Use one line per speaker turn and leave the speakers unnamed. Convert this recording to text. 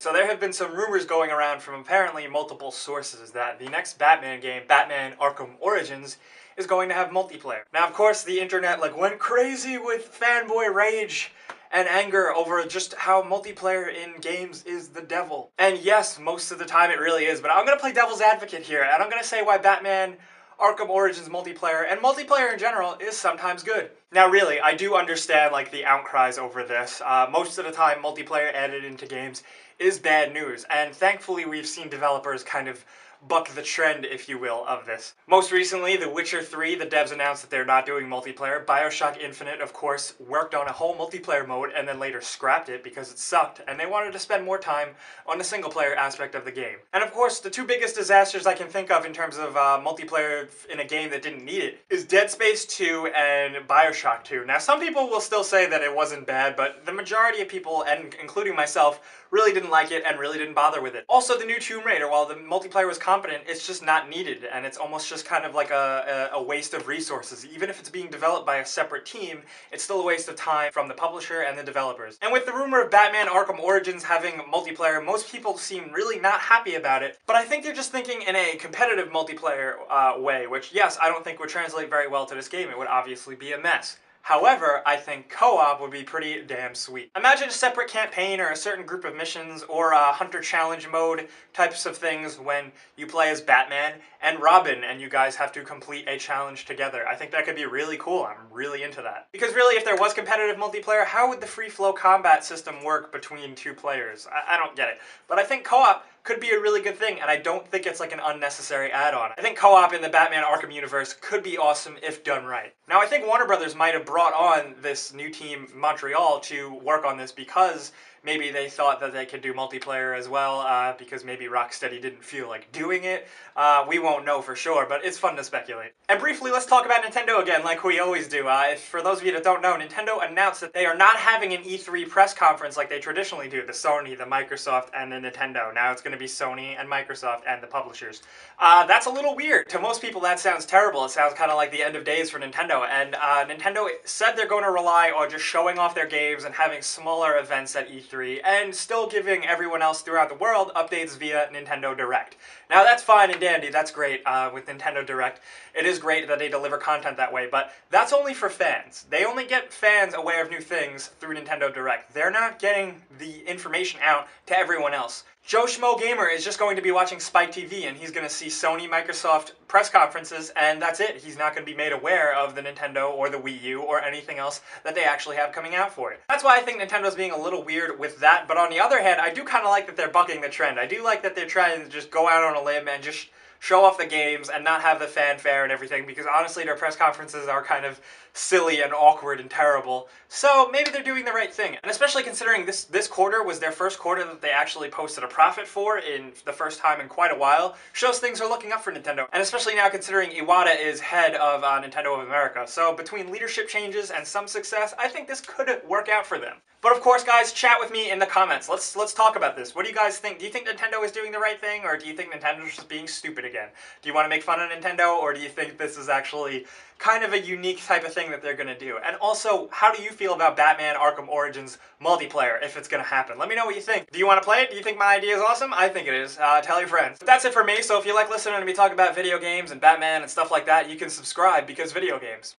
So there have been some rumors going around from apparently multiple sources that the next Batman game, Batman Arkham Origins, is going to have multiplayer. Now, of course, the internet went crazy with fanboy rage and anger over just how multiplayer in games is the devil. And yes, most of the time it really is, but I'm gonna play devil's advocate here, and I'm gonna say why Batman Arkham Origins multiplayer, and multiplayer in general, is sometimes good. Now really, I do understand the outcries over this. Most of the time, multiplayer added into games is bad news, and thankfully we've seen developers kind of buck the trend, if you will, of this. Most recently, The Witcher 3, the devs announced that they're not doing multiplayer. BioShock Infinite, of course, worked on a whole multiplayer mode and then later scrapped it because it sucked, and they wanted to spend more time on the single-player aspect of the game. And of course, the two biggest disasters I can think of in terms of multiplayer in a game that didn't need it is Dead Space 2 and BioShock 2. Now, some people will still say that it wasn't bad, but the majority of people, and including myself, really didn't like it and really didn't bother with it. Also, the new Tomb Raider, while the multiplayer was competent, it's just not needed, and it's almost just kind of like a waste of resources. Even if it's being developed by a separate team, it's still a waste of time from the publisher and the developers. And with the rumor of Batman Arkham Origins having multiplayer, most people seem really not happy about it, but I think they're just thinking in a competitive multiplayer way, which, yes, I don't think would translate very well to this game. It would obviously be a mess. However, I think co-op would be pretty damn sweet. Imagine a separate campaign or a certain group of missions or a hunter challenge mode types of things when you play as Batman and Robin and you guys have to complete a challenge together. I think that could be really cool. I'm really into that. Because really, if there was competitive multiplayer, how would the free flow combat system work between two players? I don't get it. But I think co-op could be a really good thing, and I don't think it's an unnecessary add-on. I think co-op in the Batman Arkham universe could be awesome if done right. Now, I think Warner Brothers might have brought on this new team, Montreal, to work on this because maybe they thought that they could do multiplayer as well, because maybe Rocksteady didn't feel like doing it. We won't know for sure, but it's fun to speculate. And briefly, let's talk about Nintendo again, like we always do. For those of you that don't know, Nintendo announced that they are not having an E3 press conference like they traditionally do, the Sony, the Microsoft, and the Nintendo. Now it's going to be Sony and Microsoft and the publishers. That's a little weird. To most people, that sounds terrible. It sounds kind of like the end of days for Nintendo, and Nintendo said they're going to rely on just showing off their games and having smaller events at E3, and still giving everyone else throughout the world updates via Nintendo Direct. Now that's fine and dandy, that's great with Nintendo Direct. It is great that they deliver content that way, but that's only for fans. They only get fans aware of new things through Nintendo Direct. They're not getting the information out to everyone else. Joe Schmo Gamer is just going to be watching Spike TV, and he's going to see Sony, Microsoft press conferences, and that's it. He's not going to be made aware of the Nintendo or the Wii U or anything else that they actually have coming out for it. That's why I think Nintendo's being a little weird with that, but on the other hand, I do kind of like that they're bucking the trend. I do like that they're trying to just go out on a limb and just show off the games and not have the fanfare and everything, because honestly their press conferences are kind of silly and awkward and terrible. So maybe they're doing the right thing. And especially considering this quarter was their first quarter that they actually posted a profit for in the first time in quite a while, shows things are looking up for Nintendo. And especially now considering Iwata is head of Nintendo of America. So between leadership changes and some success, I think this could work out for them. But of course, guys, chat with me in the comments. Let's talk about this. What do you guys think? Do you think Nintendo is doing the right thing, or do you think Nintendo's just being stupid again? Do you want to make fun of Nintendo, or do you think this is actually kind of a unique type of thing that they're going to do? And also, how do you feel about Batman Arkham Origins multiplayer, if it's going to happen? Let me know what you think. Do you want to play it? Do you think my idea is awesome? I think it is. Tell your friends. But that's it for me, so if you like listening to me talk about video games and Batman and stuff like that, you can subscribe, because video games.